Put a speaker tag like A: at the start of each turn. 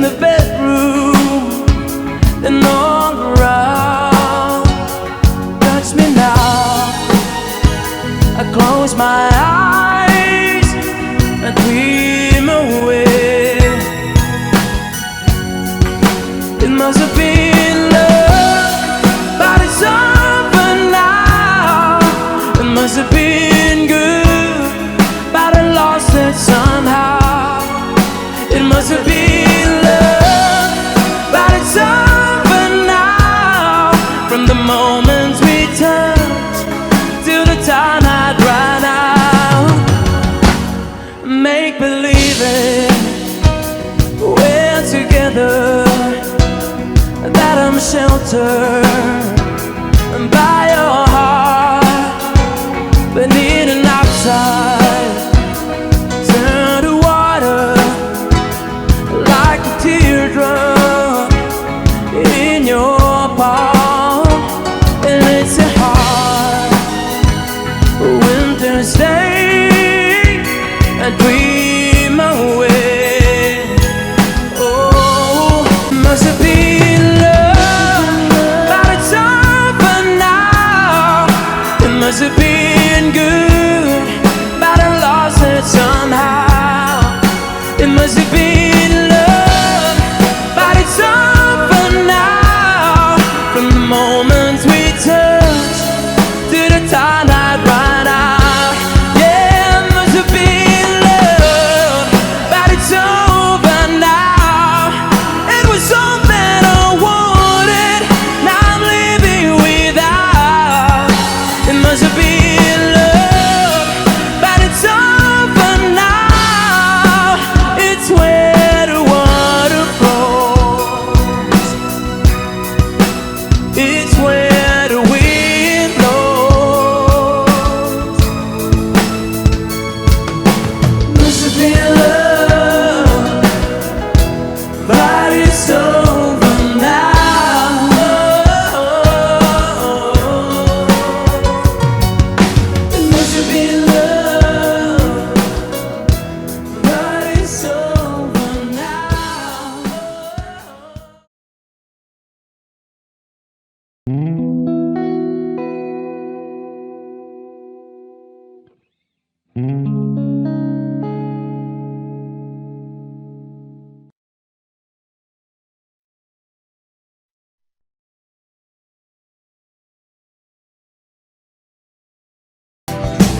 A: in the bedroom, then all around. Touch me now. I close my eyes and dream away. It must have been love, but it's over now. It must have been good, but I lost it somehow. It must have been love, but it's over now. From the moments we touched till the time I'd run out. Make believe it, we're together, that I'm sheltered